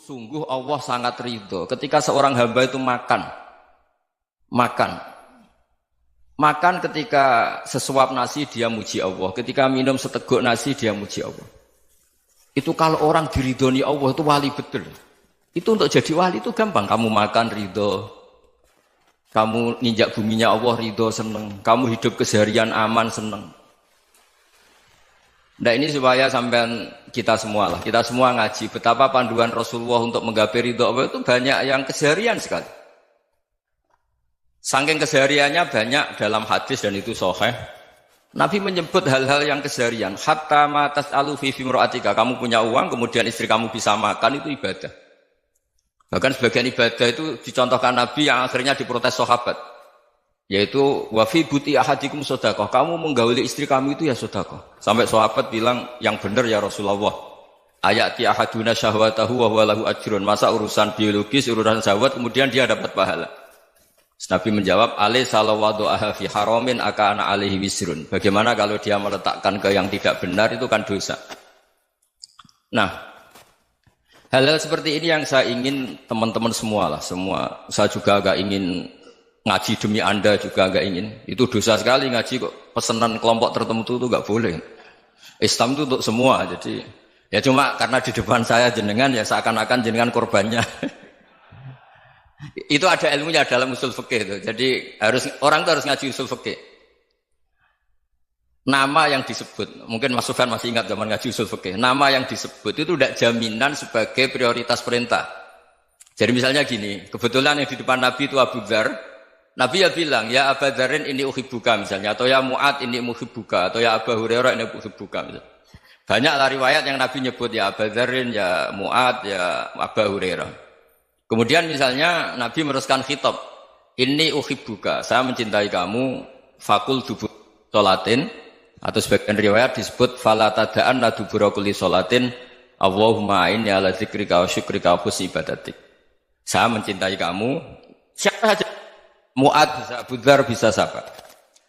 Sungguh Allah sangat ridho ketika seorang hamba itu makan ketika sesuap nasi dia muji Allah, ketika minum seteguk nasi dia muji Allah. Itu kalau orang diridhoni Allah itu wali betul. Itu untuk jadi wali itu gampang. Kamu makan ridho, kamu ninjak buminya Allah ridho seneng, kamu hidup keseharian aman seneng. Nah ini supaya sampean kita semua ngaji betapa panduan Rasulullah untuk menggapai ridho Allah itu banyak yang keseharian sekali. Saking kesehariannya banyak dalam hadis dan itu sahih. Nabi menyebut hal-hal yang keseharian. Hatta ma tas'alu fi imra'atika. Kamu punya uang kemudian istri kamu bisa makan itu ibadah. Bahkan sebagian ibadah itu dicontohkan Nabi yang akhirnya diprotes sahabat. Yaitu wa fi buti ahadikum sedekah. Kamu menggauli istri kamu itu ya sedekah. Sampai sahabat bilang yang benar ya Rasulullah. Ayati ahaduna syahwatahu wa huwa lahu ajrun. Masa urusan biologis, urusan syahwat kemudian dia dapat pahala. Nabi menjawab, alai salawadu aha fi haramin akana alaihi wisrun. Bagaimana kalau dia meletakkan ke yang tidak benar itu kan dosa. Nah, hal-hal seperti ini yang saya ingin teman-teman semua. Saya juga agak ingin ngaji demi Anda juga agak ingin. Itu dosa sekali ngaji kok. Pesanan kelompok tertentu itu enggak boleh. Islam itu untuk semua. Jadi ya cuma karena di depan saya jenengan ya seakan-akan jenengan korbannya. Itu ada ilmunya dalam usul fikih itu. Jadi orang itu harus ngaji usul fikih. Nama yang disebut, mungkin Mas Sufyan masih ingat zaman ngaji usul fikih. Nama yang disebut itu tidak jaminan sebagai prioritas perintah. Jadi misalnya gini, kebetulan yang di depan Nabi itu Abu Dzar. Nabi ya bilang, ya Abu Dzarin ini uhibbuka misalnya, atau ya Mu'ad ini muhibbuka, atau ya Abu Hurairah ini uhibbuka misalnya. Banyaklah riwayat yang Nabi nyebut ya Abu Dzarin, ya Mu'ad, ya Abu Hurairah. Kemudian misalnya Nabi meneruskan khitab, ini uhibbuka, saya mencintai kamu, fakul dubur sholatin, atau sebagian riwayat disebut falatadaan la dubura kulli sholatin, Allahumma inni ala dzikrika wa syukrika wa husni ibadatik. Saya mencintai kamu, siapa saja, Mu'ad bisa, Abu Dzar bisa siapa.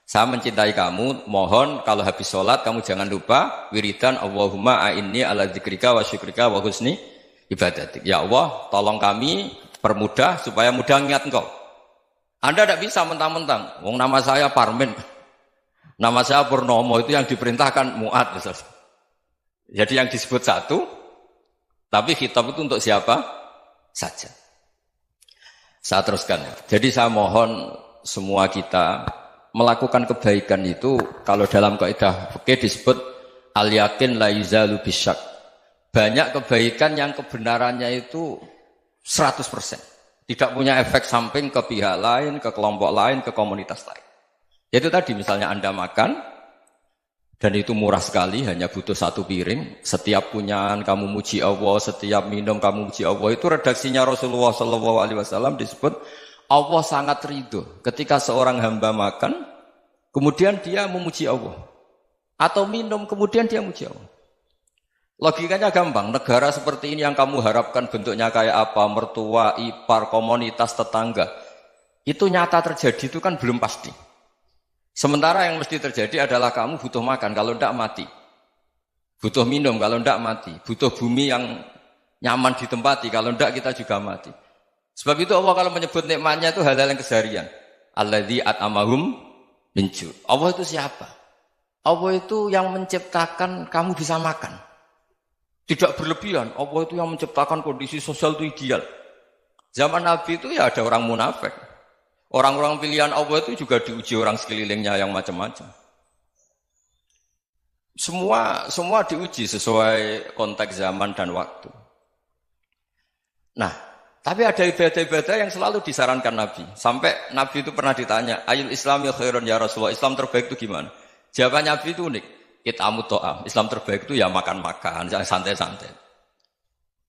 Saya mencintai kamu, mohon kalau habis sholat kamu jangan lupa wiridan Allahumma inni ala dzikrika wa syukrika wa husni ibadatik. Ya Allah, tolong kami permudah supaya mudah ingat engkau. Anda tidak bisa mentang-mentang. Wong nama saya Parmin, nama saya Purnomo itu yang diperintahkan Mu'ad. Jadi yang disebut satu, tapi khitab itu untuk siapa saja. Saya teruskan. Jadi saya mohon semua kita melakukan kebaikan itu kalau dalam kaidah fikih disebut al yakin la yuzalu bisyak. Banyak kebaikan yang kebenarannya itu 100%. Tidak punya efek samping ke pihak lain, ke kelompok lain, ke komunitas lain. Itu tadi misalnya Anda makan, dan itu murah sekali, hanya butuh satu piring. Setiap punyaan kamu muji Allah, setiap minum kamu muji Allah. Itu redaksinya Rasulullah SAW disebut, Allah sangat ridho ketika seorang hamba makan, kemudian dia memuji Allah. Atau minum, kemudian dia muji Allah. Logikanya gampang, negara seperti ini yang kamu harapkan bentuknya kayak apa, mertua, ipar, komunitas, tetangga, itu nyata terjadi itu kan belum pasti. Sementara yang mesti terjadi adalah kamu butuh makan, kalau tidak mati. Butuh minum, kalau tidak mati. Butuh bumi yang nyaman ditempati, kalau tidak kita juga mati. Sebab itu Allah kalau menyebut nikmatnya itu hal-hal yang keseharian. Alladzi at'amahum min ju'. Allah itu siapa? Allah itu yang menciptakan kamu bisa makan. Tidak berlebihan, Allah itu yang menciptakan kondisi sosial itu ideal. Zaman Nabi itu ya ada orang munafik. Orang-orang pilihan Allah itu juga diuji orang sekelilingnya yang macam-macam. Semua diuji sesuai konteks zaman dan waktu. Nah, tapi ada ibadah-ibadah yang selalu disarankan Nabi. Sampai Nabi itu pernah ditanya, ayul Islam ya khairun ya Rasulullah, Islam terbaik itu gimana? Jawaban Nabi itu unik. Kitamu to'am. Islam terbaik itu ya makan-makan, santai-santai.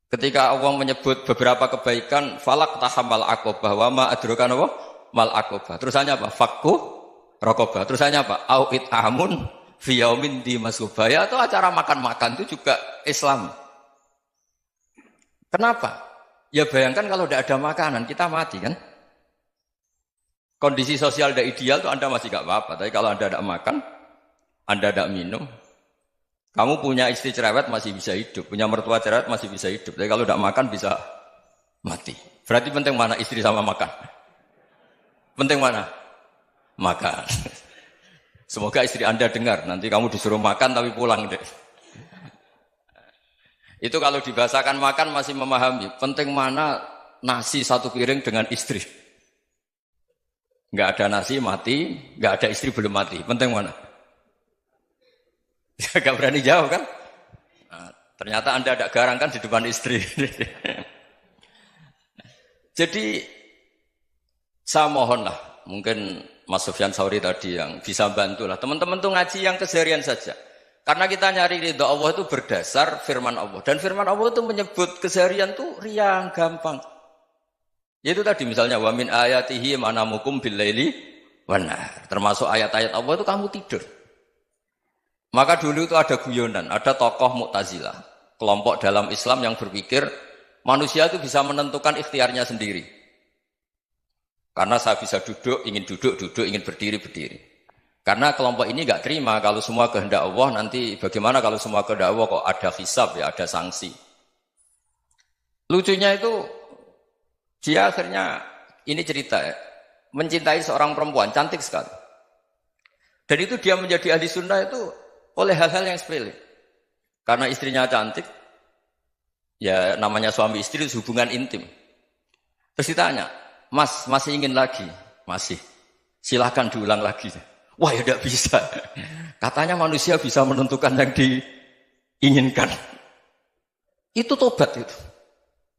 Ketika Allah menyebut beberapa kebaikan, falak tahamal akobah, wa ma adrokan apa? Mal akobah. Terusannya apa? Fakku rokobah. Terusannya apa? Au'id amun fiyaumin di masubaya. Atau acara makan-makan itu juga Islam. Kenapa? Ya bayangkan kalau tidak ada makanan, kita mati kan? Kondisi sosial tidak ideal itu Anda masih gak apa-apa. Tapi kalau Anda tidak makan, Anda tidak minum, kamu punya istri cerewet masih bisa hidup, punya mertua cerewet masih bisa hidup. Tapi kalau tidak makan bisa mati. Berarti penting mana istri sama makan? Penting mana? Makan. Semoga istri Anda dengar, nanti kamu disuruh makan tapi pulang deh. Itu kalau dibahasakan makan masih memahami. Penting mana nasi satu piring dengan istri. Enggak ada nasi mati, enggak ada istri belum mati. Penting mana? Enggak berani jawab kan? Nah, ternyata Anda ada garang kan di depan istri. Jadi saya mohonlah, mungkin Mas Sufyan Sauri tadi yang bisa bantulah. Teman-teman tuh ngaji yang keseharian saja. Karena kita nyari ridha Allah itu berdasar firman Allah. Dan firman Allah itu menyebut keseharian tuh riang, gampang. Yaitu tadi misalnya wa min ayatihi manamukum bil-laili wan-nahar. Termasuk ayat-ayat Allah itu kamu tidur. Maka dulu itu ada guyonan, ada tokoh Mu'tazilah, kelompok dalam Islam yang berpikir manusia itu bisa menentukan ikhtiarnya sendiri. Karena saya bisa duduk, ingin berdiri, berdiri. Karena kelompok ini enggak terima kalau semua kehendak Allah, nanti bagaimana kalau semua kehendak Allah kok ada hisab ya, ada sanksi. Lucunya itu dia akhirnya, ini cerita ya, mencintai seorang perempuan, cantik sekali. Dan itu dia menjadi ahli sunnah itu oleh hal-hal yang sepele. Karena istrinya cantik, ya namanya suami istri itu hubungan intim. Terus ditanya, Mas, masih ingin lagi? Masih. Silahkan diulang lagi. Wah ya tidak bisa. Katanya manusia bisa menentukan yang diinginkan. Itu tobat itu.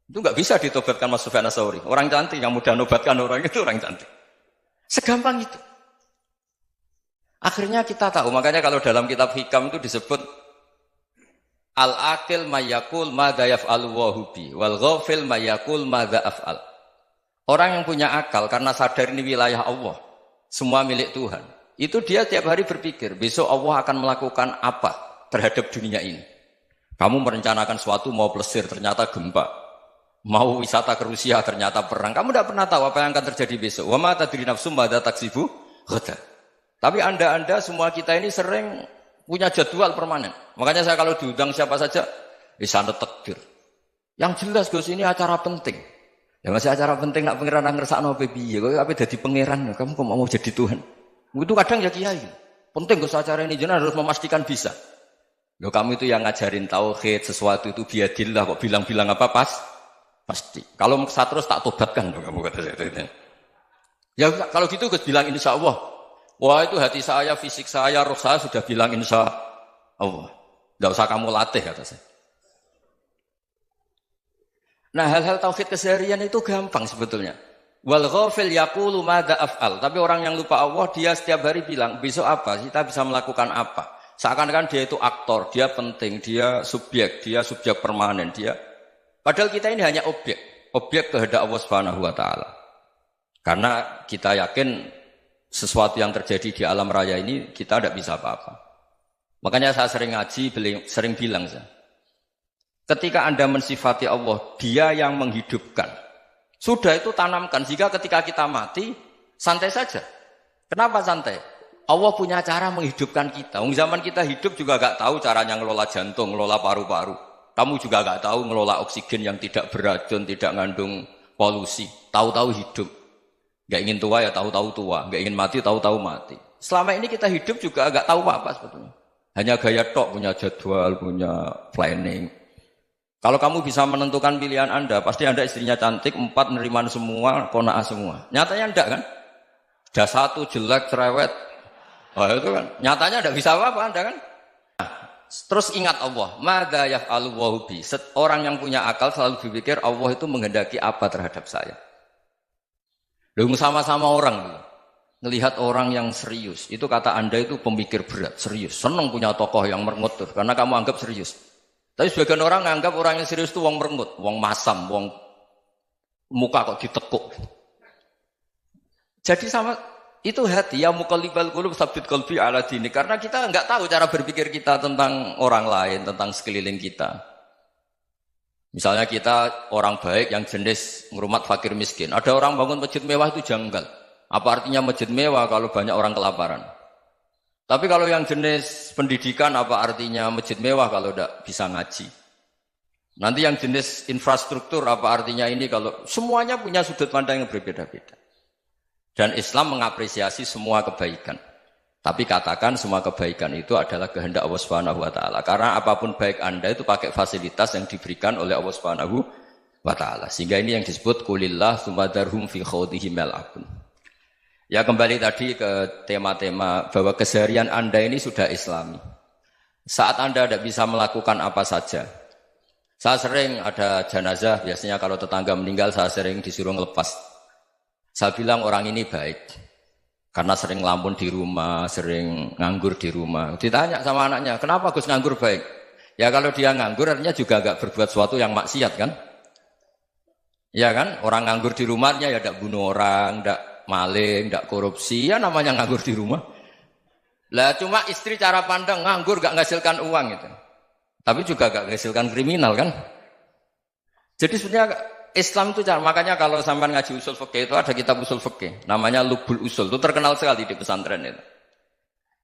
Itu nggak bisa ditobatkan Mas Sufyan Ats-Tsauri. Orang cantik yang mudah nobatkan orang itu orang cantik. Segampang itu. Akhirnya kita tahu, makanya kalau dalam kitab Hikam itu disebut al-aqil mayyakul madza yaf'alu wa hubi wal ghafil mayyakul madza af'al. Orang yang punya akal karena sadar ini wilayah Allah, semua milik Tuhan. Itu dia tiap hari berpikir, besok Allah akan melakukan apa terhadap dunia ini. Kamu merencanakan sesuatu mau plesir, ternyata gempa. Mau wisata ke Rusia, ternyata perang. Kamu tidak pernah tahu apa yang akan terjadi besok. Wa ma tadri nafsum madza taksibu ghadan. Tapi anda semua kita ini sering punya jadwal permanen. Makanya saya kalau diundang siapa saja, sana takdir. Yang jelas Gus ini acara penting. Ya masih acara penting nak pangeran ngersakno piye? Kowe ape dadi pangeran, kamu kok mau jadi Tuhan? Itu kadang ya kiai. Penting Gus acara ini jenengan harus memastikan bisa. Loh kamu itu yang ngajarin tauhid, sesuatu itu biadillah kok bilang-bilang apa pasti. Kalau saya terus tak tobatkan kamu kata saya. Ya kalau gitu Gus bilang insya Allah. Wah itu hati saya, fisik saya, roh saya sudah bilang insya Allah. Tidak usah kamu latih kata saya. Nah hal-hal tauhid keseharian itu gampang sebetulnya. Wal ghafil yaqulu madza af'al. Tapi orang yang lupa Allah dia setiap hari bilang besok apa? Kita bisa melakukan apa? Seakan-akan dia itu aktor, dia penting, dia subjek permanen, dia. Padahal kita ini hanya objek kehendak Allah Subhanahu wa taala. Karena kita yakin sesuatu yang terjadi di alam raya ini kita tidak bisa apa-apa. Makanya saya sering ngaji, sering bilang saya. Ketika Anda mensifati Allah, Dia yang menghidupkan. Sudah itu tanamkan jika ketika kita mati santai saja. Kenapa santai? Allah punya cara menghidupkan kita. Zaman kita hidup juga gak tahu caranya ngelola jantung, ngelola paru-paru. Kamu juga gak tahu ngelola oksigen yang tidak beracun, tidak ngandung polusi. Tahu-tahu hidup. Gak ingin tua ya tahu-tahu tua. Gak ingin mati tahu-tahu mati. Selama ini kita hidup juga gak tahu apa sebetulnya. Hanya gaya tok, punya jadwal, punya planning. Kalau kamu bisa menentukan pilihan Anda, pasti Anda istrinya cantik, 4 neriman semua, qanaah semua. Nyatanya enggak kan? Sudah 1 jelek, cerewet. Oh itu kan. Nyatanya enggak bisa apa-apa Anda kan? Terus ingat Allah, madza yaf'alu wa hubi. Orang yang punya akal selalu berpikir Allah itu menghendaki apa terhadap saya. Lalu sama-sama orang ngelihat orang yang serius, itu kata Anda itu pemikir berat, serius. Senang punya tokoh yang merengut karena kamu anggap serius. Tapi sebagian orang anggap orang yang serius itu wong merengut, wong masam, wong muka kok ditekuk. Jadi sama itu hati ya muqallibal qulub tsabbit qalbi ala dini, karena kita enggak tahu cara berpikir kita tentang orang lain, tentang sekeliling kita. Misalnya kita orang baik yang jenis ngrumat fakir miskin. Ada orang bangun masjid mewah itu janggal. Apa artinya masjid mewah kalau banyak orang kelaparan? Tapi kalau yang jenis pendidikan apa artinya masjid mewah kalau tidak bisa ngaji? Nanti yang jenis infrastruktur apa artinya ini kalau semuanya punya sudut pandang yang berbeda-beda. Dan Islam mengapresiasi semua kebaikan. Tapi katakan semua kebaikan itu adalah kehendak Allah Subhanahu wa taala. Karena apapun baik Anda itu pakai fasilitas yang diberikan oleh Allah Subhanahu wa taala. Sehingga ini yang disebut qulillah tsumadarhum fi khawdihim yal'abun. Ya kembali tadi ke tema-tema bahwa keseharian Anda ini sudah Islami. Saat Anda tidak bisa melakukan apa saja. Saya sering ada jenazah, biasanya kalau tetangga meninggal saya sering disuruh ngelepas. Saya bilang orang ini baik. Karena sering lamun di rumah, sering nganggur di rumah. Ditanya sama anaknya, kenapa Gus nganggur baik? Ya kalau dia nganggur artinya juga agak berbuat sesuatu yang maksiat kan? Ya kan? Orang nganggur di rumahnya ya tidak bunuh orang, tidak maling, tidak korupsi. Ya namanya nganggur di rumah. Lah cuma istri cara pandang nganggur gak menghasilkan uang itu. Tapi juga gak menghasilkan kriminal kan? Jadi sebenarnya Islam itu makanya kalau sampai ngaji usul fikih itu ada kitab usul fikih namanya Lubul Usul, itu terkenal sekali di pesantren itu.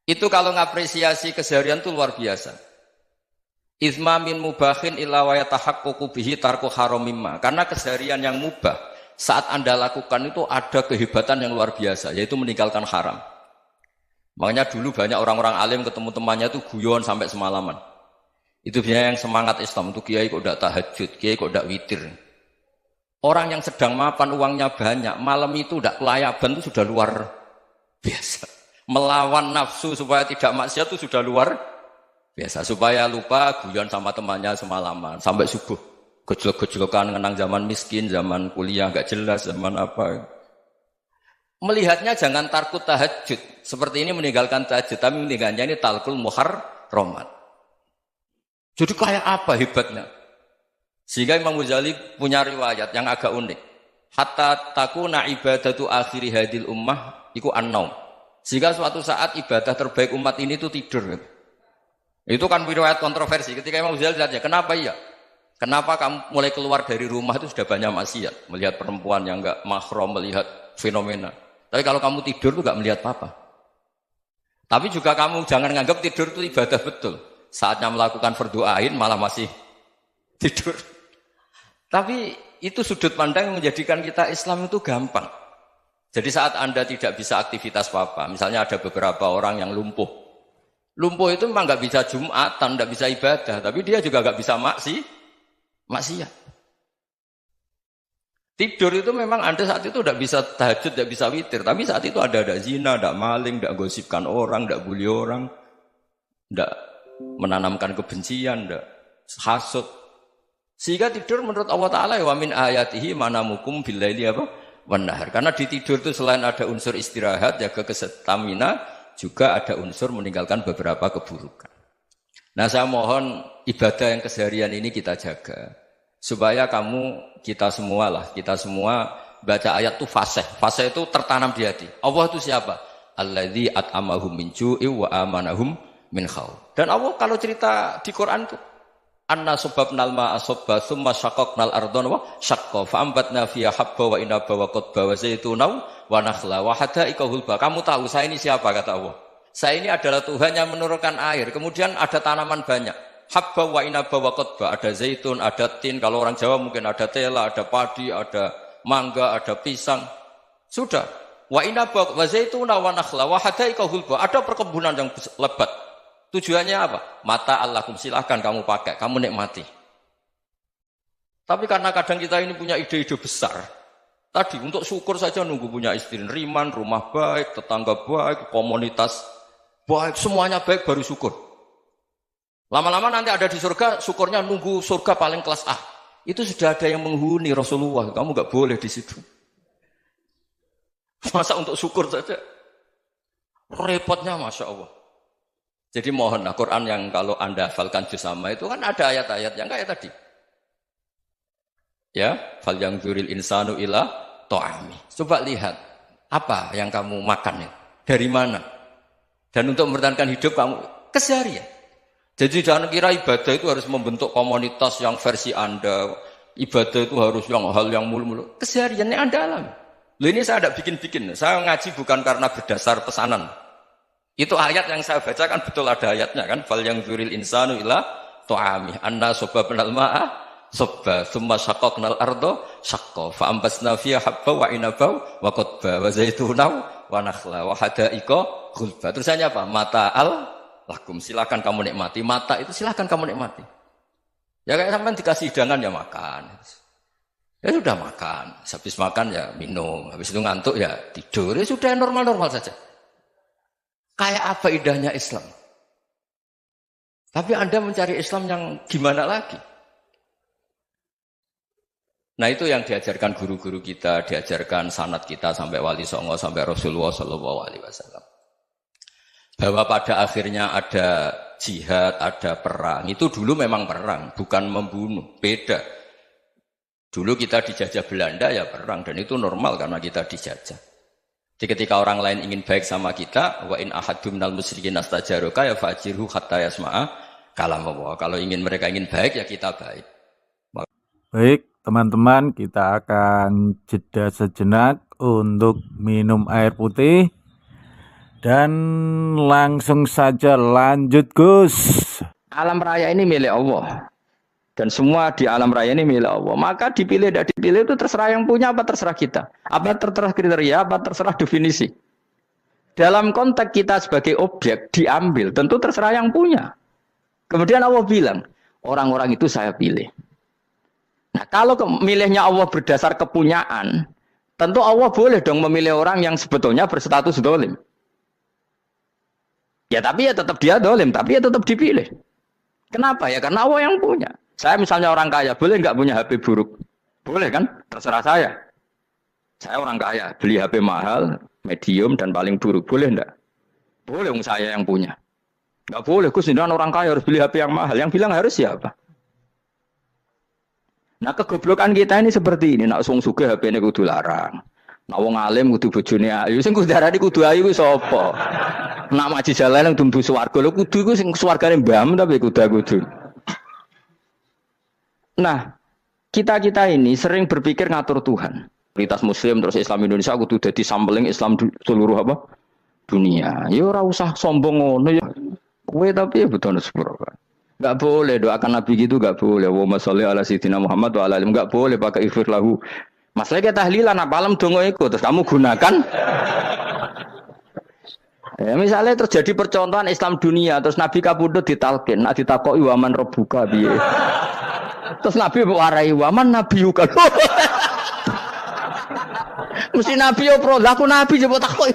Itu kalau ngapresiasi keseharian itu luar biasa. Izma min mubahin illa wa yatahaqququ bihi tarku haramimma. Karena keseharian yang mubah saat Anda lakukan itu ada kehebatan yang luar biasa, yaitu meninggalkan haram. Makanya dulu banyak orang-orang alim ketemu temannya itu guyon sampai semalaman. Itu biasanya yang semangat Islam itu kiai kok ndak tahajud, kiai kok ndak witir. Orang yang sedang mapan uangnya banyak, malam itu tidak kelayaban itu sudah luar biasa. Melawan nafsu supaya tidak maksiat itu sudah luar biasa. Supaya lupa guyon sama temannya semalaman sampai subuh. Gejolak-gejolokan mengenang zaman miskin, zaman kuliah gak jelas, zaman apa. Melihatnya jangan tarkut tahajud. Seperti ini meninggalkan tahajud, tapi meninggalkannya ini talkul muharramat. Jadi kayak apa hebatnya? Sehingga Imam Ghazali punya riwayat yang agak unik. Hatta takuna ibadatu akhiri hadil ummah iku an-naum. Sehingga suatu saat ibadah terbaik umat ini itu tidur. Itu kan riwayat kontroversi. Ketika Imam Ghazali ditanya, kenapa iya? Kenapa kamu mulai keluar dari rumah itu sudah banyak maksiat? Melihat perempuan yang enggak mahram, melihat fenomena. Tapi kalau kamu tidur itu enggak melihat apa-apa. Tapi juga kamu jangan nganggap tidur itu ibadah betul. Saatnya melakukan fardu ain malah masih tidur. Tapi itu sudut pandang yang menjadikan kita Islam itu gampang. Jadi saat Anda tidak bisa aktivitas apa-apa, misalnya ada beberapa orang yang lumpuh. Lumpuh itu memang nggak bisa Jumatan, nggak bisa ibadah, tapi dia juga nggak bisa maksiat. Tidur itu memang Anda saat itu tidak bisa tahajud, tidak bisa witir, tapi saat itu ada zina, ada maling, tidak gosipkan orang, tidak bully orang, tidak menanamkan kebencian, tidak hasud. Sehingga tidur menurut Allah Ta'ala wa min ayatihi manamukum billaili apa? Wan-nahar. Karena di tidur itu selain ada unsur istirahat, jaga kestamina, juga ada unsur meninggalkan beberapa keburukan. Nah saya mohon ibadah yang keseharian ini kita jaga. Supaya kita semua baca ayat itu fasih. Fasih itu tertanam di hati. Allah itu siapa? Alladzi at'amahum min ju'i wa amanahum min khauf. Dan Allah kalau cerita di Quran itu anna sababnal ma'a sabba tsumma syaqqaqnal ardha wa syaqqa fa ambatna fiha habba wa inaba wa qadba wa zaituna wa nakhla wa hadaika hulba. Kamu tahu saya ini siapa kata Allah? Saya ini adalah Tuhan yang menurunkan air. Kemudian ada tanaman banyak. Habba wa inaba wa qadba, ada zaitun, ada tin, kalau orang Jawa mungkin ada tela, ada padi, ada mangga, ada pisang. Sudah. Wa inaba wa zaituna wa nakhla wa hadaika hulba. Ada perkebunan yang lebat. Tujuannya apa? Mata Allahkum, silahkan kamu pakai, kamu nikmati. Tapi karena kadang kita ini punya ide-ide besar. Tadi untuk syukur saja nunggu punya istri riman, rumah baik, tetangga baik, komunitas baik, semuanya baik baru syukur. Lama-lama nanti ada di surga, syukurnya nunggu surga paling kelas A. Itu sudah ada yang menghuni Rasulullah, kamu nggak boleh di situ. Masa untuk syukur saja? Repotnya Masya Allah. Jadi mohonlah Quran yang kalau Anda hafalkan juz sama itu kan ada ayat-ayat yang kayak tadi. Ya, fal yang dzuril insanu ila ta'ami. Coba lihat apa yang kamu makan ya? Dari mana? Dan untuk mempertahankan hidup kamu keseharian. Jadi jangan kira ibadah itu harus membentuk komunitas yang versi Anda. Ibadah itu harus yang hal yang mulu-mulu. Kesehariannya Anda alami. Loh ini saya tidak bikin-bikin. Saya ngaji bukan karena berdasar pesanan. Itu ayat yang saya baca kan betul ada ayatnya kan. Fal yang dzuril insanu ila ta'ami. Anna sababnal ma'a sabba tsumma syaqqaqnal arda syaqqa fa ambasna fiha habba wa inaba wa qadba wa zaituna wa nakhla wa hadaiqa ghulba. Terusannya apa? Mata'al lakum, silakan kamu nikmati. Mata itu silakan kamu nikmati. Ya kayak sampean dikasih hidangan ya makan. Ya sudah makan, habis makan ya minum, habis itu ngantuk ya tidur. Ya sudah normal-normal saja. Kayak apa indahnya Islam? Tapi Anda mencari Islam yang gimana lagi? Nah itu yang diajarkan guru-guru kita, diajarkan sanad kita sampai Wali Songo, sampai Rasulullah SAW. Bahwa pada akhirnya ada jihad, ada perang. Itu dulu memang perang, bukan membunuh, beda. Dulu kita dijajah Belanda ya perang, dan itu normal karena kita dijajah. Jadi ketika orang lain ingin baik sama kita, wa in ahadum minal musyrikin astajaroka ya fajirhu hatta yasma'a kalam Allah. Kalau mereka ingin baik ya kita baik. Baik, teman-teman, kita akan jeda sejenak untuk minum air putih dan langsung saja lanjut, Gus. Alam raya ini milik Allah. Dan semua di alam raya ini milik Allah. Maka dipilih tidak dipilih itu terserah yang punya apa terserah kita. Apa terserah kriteria, apa terserah definisi. Dalam konteks kita sebagai objek diambil, tentu terserah yang punya. Kemudian Allah bilang, orang-orang itu saya pilih. Nah kalau milihnya Allah berdasar kepunyaan, tentu Allah boleh dong memilih orang yang sebetulnya berstatus dolim. Ya tapi ya tetap dia dolim, tapi ya tetap dipilih. Kenapa ya? Karena Allah yang punya. Saya misalnya orang kaya, boleh nggak punya HP buruk? Boleh kan? Terserah saya. Saya orang kaya, beli HP mahal, medium, dan paling buruk. Boleh nggak? Boleh, saya yang punya. Nggak boleh, Gus, orang kaya harus beli HP yang mahal. Yang bilang harus siapa? Nah, kegoblokan kita ini seperti ini. Nak wong sugih HP ini kudu larang. Nak wong alim kudu bojone ayu. Sing kudu darani kudu ayu ku sapa? Nak maji jalan yang dumbu swarga. Lho kudu iku sing swargane mbam tapi kudu. Nah, kita ini sering berpikir ngatur Tuhan. Prioritas Muslim terus Islam Indonesia kudu dadi sampling Islam seluruh apa? Dunia. Ya ora usah sombong ngono ya. Kowe tapi ya betul sepuro. Enggak boleh doakan Nabi gitu, enggak boleh. Wa sholli ala sayyidina Muhammad wa ala alihi, enggak boleh pakai ighfir lahu. Masalah kita tahlilan apa alam dongo iku terus kamu gunakan. Ya, misalnya terjadi percontohan Islam dunia terus Nabi kapundhut ditalkin, nak ditakoki waman rabbuka piye. Terus Nabi warai waman nabiyuka. Mesti Nabi yo pro, aku Nabi coba takoki.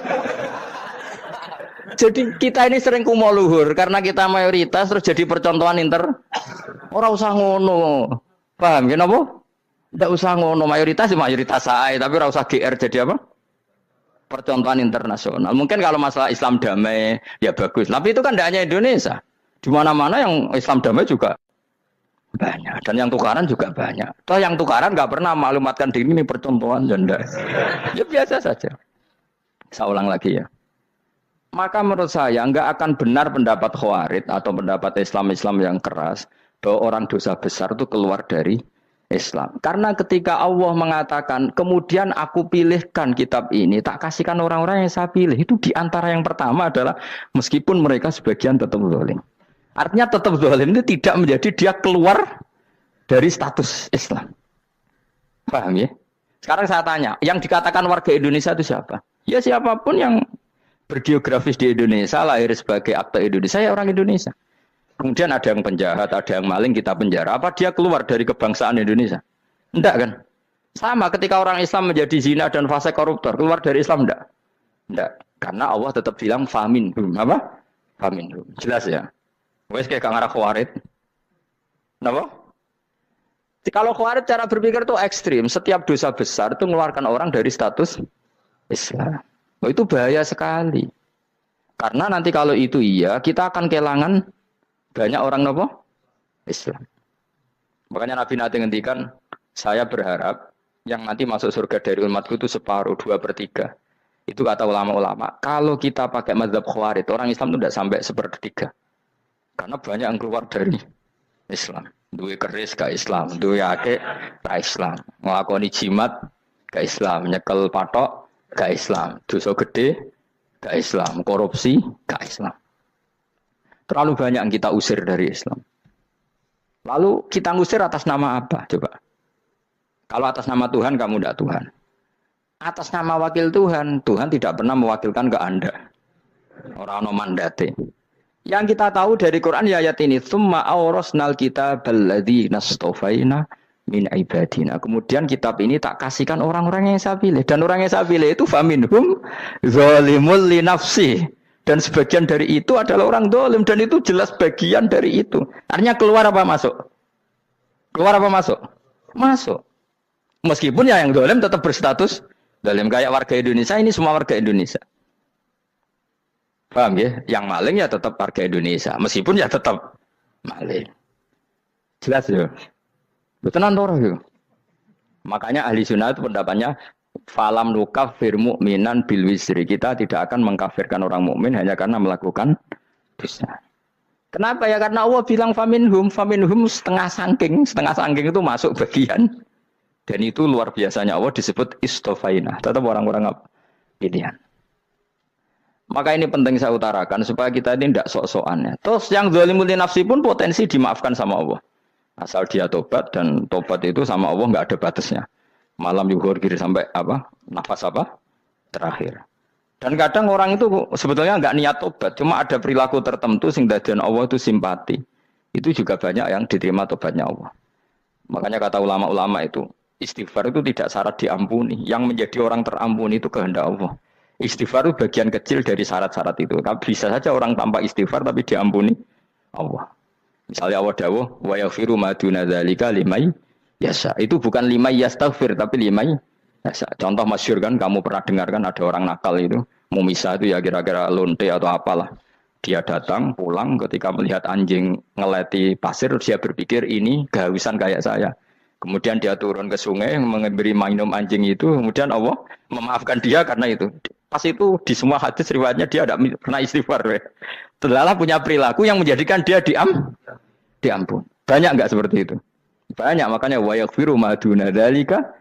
Jadi kita ini sering kumo luhur karena kita mayoritas terus jadi percontohan ora usah ngono. Paham ya napa? Ndak usah ngono, mayoritas saya, tapi ora usah GR jadi apa? Percontohan internasional. Mungkin kalau masalah Islam damai ya bagus, tapi itu kan tidak hanya Indonesia. Di mana-mana yang Islam damai juga banyak, dan yang tukaran juga banyak. Toh yang tukaran nggak pernah maklumatkan diri ini percontohan janda. Ya biasa saja. Saya ulang lagi ya. Maka menurut saya nggak akan benar pendapat Khawarij atau pendapat Islam yang keras bahwa orang dosa besar itu keluar dari Islam. Karena ketika Allah mengatakan, kemudian aku pilihkan kitab ini, tak kasihkan orang-orang yang saya pilih. Itu diantara yang pertama adalah meskipun mereka sebagian tetap zalim. Artinya tetap zalim itu tidak menjadi dia keluar dari status Islam. Paham ya? Sekarang saya tanya, yang dikatakan warga Indonesia itu siapa? Ya siapapun yang bergeografis di Indonesia, lahir sebagai akte Indonesia, ya orang Indonesia. Kemudian ada yang penjahat, ada yang maling, kita penjara. Apa dia keluar dari kebangsaan Indonesia? Enggak kan? Sama ketika orang Islam menjadi zina dan fasik koruptor, keluar dari Islam enggak? Enggak. Karena Allah tetap bilang famin. Apa? Famin. Jelas ya? Wes kayak ngarah Khawarij. Kenapa? Kalau Khawarij cara berpikir itu ekstrim. Setiap dosa besar itu mengeluarkan orang dari status Islam. Oh, itu bahaya sekali. Karena nanti kalau itu iya, kita akan kehilangan banyak orang nopo Islam. Makanya Nabi nanti ngendikan, saya berharap yang nanti masuk surga dari umatku itu separuh, 2/3. Itu kata ulama-ulama. Kalau kita pakai mazhab Khawarij, orang Islam itu tidak sampai 1/3. Karena banyak yang keluar dari Islam. Duwe keris ke Islam, duwe akeh ke Islam, nglakoni jimat ke Islam, nyekel patok ke Islam, dosa gede ke Islam, korupsi ke Islam. Terlalu banyak yang kita usir dari Islam. Lalu kita ngusir atas nama apa? Coba. Kalau atas nama Tuhan kamu tidak Tuhan. Atas nama wakil Tuhan, Tuhan tidak pernah mewakilkan ke Anda. Orang mandate. Yang kita tahu dari Quran ya ayat ini, tsumma awrasnal kitabal ladzina istofaina min ibadina. Kemudian kitab ini tak kasihkan orang-orang yang saya pilih, dan orang yang saya pilih itu faminhum zalimul li nafsi. Dan sebagian dari itu adalah orang dolim, dan itu jelas bagian dari itu. Artinya keluar apa masuk? Keluar apa masuk? Masuk. Meskipun ya yang dolim tetap berstatus dolim, kayak warga Indonesia, ini semua warga Indonesia. Paham ya? Yang maling ya tetap warga Indonesia, meskipun ya tetap maling. Jelas ya? Betul ya? Makanya ahli sunnah itu pendapatnya falam nukafir mu'minan bil wisri. Kita tidak akan mengkafirkan orang mukmin hanya karena melakukan dosa. Kenapa ya? Karena Allah bilang faminhum setengah sangking itu masuk bagian. Dan itu luar biasanya Allah disebut istofaina. Tetap orang-orang pilihan. Maka ini penting saya utarakan supaya kita ini tidak sok-sokan ya. Terus yang zalimul li nafsi pun potensi dimaafkan sama Allah. Asal dia tobat, dan tobat itu sama Allah nggak ada batasnya. Malam yuhur kiri sampai apa? Nafas apa? Terakhir. Dan kadang orang itu sebetulnya nggak niat tobat, cuma ada perilaku tertentu sehingga dadian Allah itu simpati. Itu juga banyak yang diterima tobatnya Allah. Makanya kata ulama-ulama itu, istighfar itu tidak syarat diampuni. Yang menjadi orang terampuni itu kehendak Allah. Istighfar itu bagian kecil dari syarat-syarat itu. Bisa saja orang tanpa istighfar tapi diampuni Allah. Misalnya Allah dawuh, wa yaghfiru ma duna dzalika limay yasha. Itu bukan limay yastaghfir tapi limay yasha. Contoh masyhur kan, kamu pernah dengar kan, ada orang nakal itu, mumisa itu ya kira-kira lonte atau apalah. Dia datang pulang ketika melihat anjing ngeleti pasir, dia berpikir ini kehausan kayak saya. Kemudian dia turun ke sungai memberi minum anjing itu, kemudian Allah memaafkan dia karena itu. Pas itu di semua hadis riwayatnya dia tidak pernah istighfar. Terlalu punya perilaku yang menjadikan dia diampun. Banyak enggak seperti itu? Banyak, makanya wa yaghfiru ma duna dzalika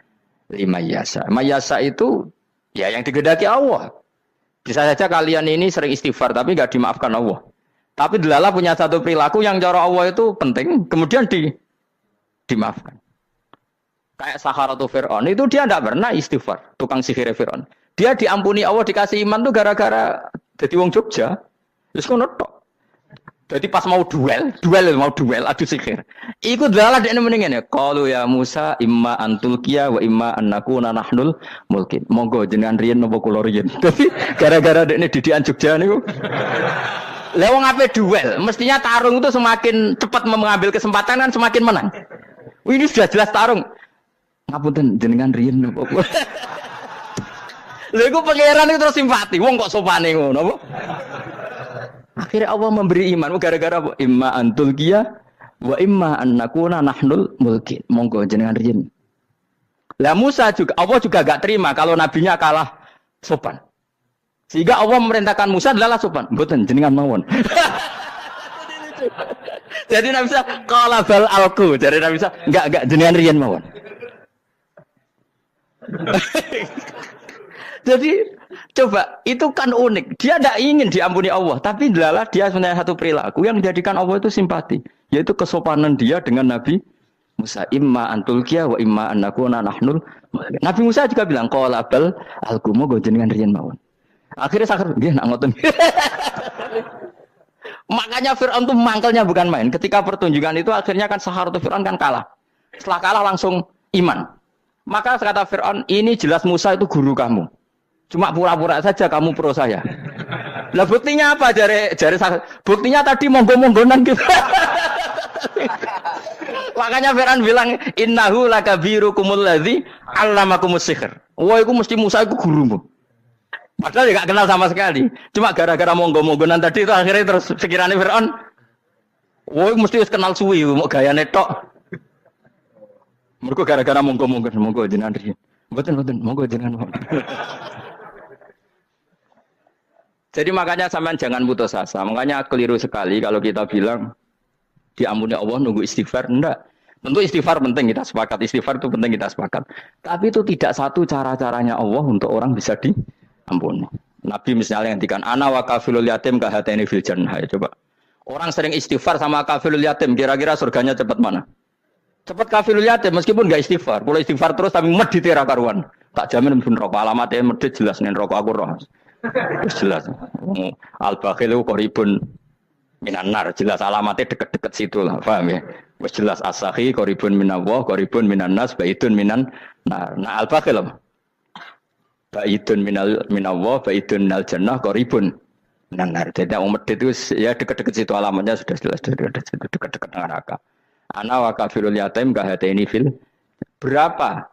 liman yasha. Mayasa itu ya yang digedaki Allah. Bisa saja kalian ini sering istighfar tapi enggak dimaafkan Allah. Tapi delala punya satu perilaku yang cara Allah itu penting, kemudian dimaafkan. Kayak Saharatu Fir'aun itu dia tidak pernah istighfar, tukang sihir Fir'aun. Dia diampuni Allah, dikasih iman tuh gara-gara jadi wong Jogja. Terus ngono tok. Jadi pas mau duel adu sihir. Iku dalah dekne mendingan ya. Qalu ya Musa imma antulqiya wa imma annakuna nahnul mulkin. Monggo jenengan riyen napa kula riyen. Dadi gara-gara dekne didikan Jogja niku. Lah wong ape duel, mestinya tarung itu semakin cepat mengambil kesempatan kan semakin menang. Ini sudah jelas tarung. Ngapunten jenengan riyen napa kula. Lha iku pangeran itu terus simpati. Wong kok sopane ngono apa? Akhirnya Allah memberi iman gara-gara imma antulqiya wa imma annakuna nahnul mulkin. Monggo jenengan riyen. Lah Musa juga Allah juga enggak terima kalau nabinya kalah sopan. Sehingga Allah memerintahkan Musa adalah sopan. Mboten jenengan mawon. Jadi Nabi Musa qala bal alqu. Jadi Nabi Musa enggak jenengan riyen mawon. Jadi coba itu kan unik. Dia tidak ingin diampuni Allah, tapi adalah dia punya satu perilaku yang menjadikan Allah itu simpati, yaitu kesopanan dia dengan Nabi Musa. Imma antulqiya wa imma annakuna nahnul. Nabi Musa juga bilang qala bal alqumu go jenengan riyen mawon. Akhirnya sakar nggih nak ngoten. Makanya Firaun itu mangkelnya bukan main. Ketika pertunjukan itu akhirnya kan Saharatu Firaun kan kalah. Setelah kalah langsung iman. Maka kata Firaun, ini jelas Musa itu guru kamu. Cuma pura-pura saja kamu pro saya. Lah buktinya apa? Jare buktinya tadi monggo-monggonan gitu. Makanya Firaun bilang innahu lakabirukumul ladzi 'allamakumus sihr. Wah, iku mesti Musa iku gurumu. Padahal enggak kenal sama sekali. Cuma gara-gara monggo-monggonan tadi itu akhirnya terus pikirannya Firaun. Wah, mesti wis kenal suwi mau gayane tok. Mergo gara-gara monggo-monggon monggo jenengan riyen. Mboten monggo jenengan. Jadi makanya sampean jangan putus asa. Makanya keliru sekali kalau kita bilang diampuni Allah nunggu istighfar. Enggak. Tentu istighfar penting, kita sepakat. Istighfar itu penting, kita sepakat. Tapi itu tidak satu cara-caranya Allah untuk orang bisa diampuni. Nabi misalnya ngendikan ana wa kafilul yatim ka hatani fil jannah. Ya, coba. Orang sering istighfar sama kafirul yatim, kira-kira surganya cepat mana? Cepat kafirul yatim meskipun enggak istighfar. Kalau istighfar terus tapi medit ra karuan. Tak jamin pun rokok alamatnya medit jelas nih rokok aku roh. Jelas. Al-bakhilu qaribun minan nar, jelas alamatnya deket-deket situ lah, paham ya? Wes jelas as-sakhi qaribun minallah, qaribun minan nas, baitun minan nar. Nah al-bakhil apa? Baitun minallah, baitun minal jannah, qaribun minan nar. Jadi yang medit itu ya deket-deket situ alamatnya sudah jelas deket-deket dengan neraka. Ana wa kafirul yatim kahateni fil berapa?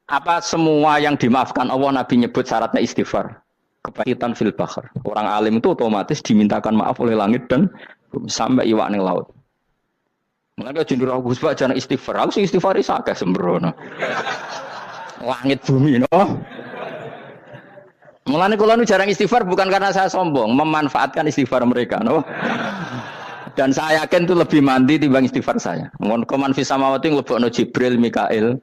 Apa semua yang dimaafkan Allah Nabi nyebut syaratnya istighfar? Kepahitan fil bakhar. Orang alim itu otomatis dimintakan maaf oleh langit dan sampai iwak ning laut. Mulane jendur aku sebab jangan istighfar. Aku sing istighfar iki akeh sembrono. Langit bumi no. Mulane kula nu jarang istighfar bukan karena saya sombong, memanfaatkan istighfar mereka no. Dan saya yakin itu lebih mandi timbang istighfar saya. Mun koman fi samawati nglebokno Jibril, Mikail,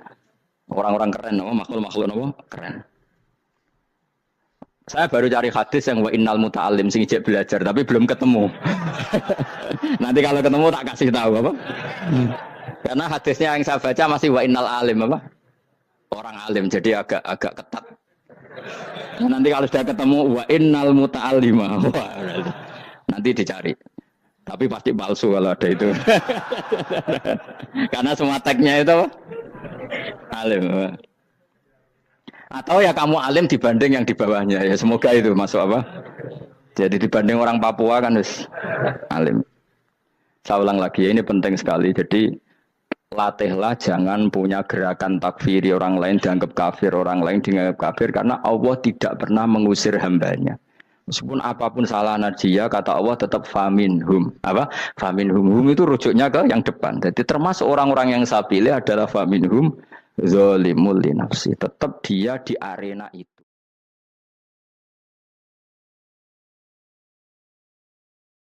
orang-orang keren no, makhluk-makhluk no, keren. Saya baru cari hadis yang wa innal muta'allim sing ijek belajar tapi belum ketemu. Nanti kalau ketemu tak kasih tahu apa? Karena hadisnya yang saya baca masih wa innal alim apa? Orang alim jadi agak ketat. Nanti kalau sudah ketemu wa innal muta'allima. Nanti dicari. Tapi pasti palsu kalau ada itu. Karena semua tagnya itu apa? Alim. Atau ya kamu alim dibanding yang di bawahnya ya semoga itu masuk apa jadi dibanding orang Papua kan harus alim. Saya ulang lagi ya, ini penting sekali. Jadi latihlah jangan punya gerakan takfiri orang lain dianggap kafir, orang lain dianggap kafir karena Allah tidak pernah mengusir hambanya meskipun apapun salah dia kata Allah tetap faminhum apa faminhum itu rujuknya ke yang depan. Jadi termasuk orang-orang yang saya pilih adalah faminhum zalimul li nafsi, tetap dia di arena itu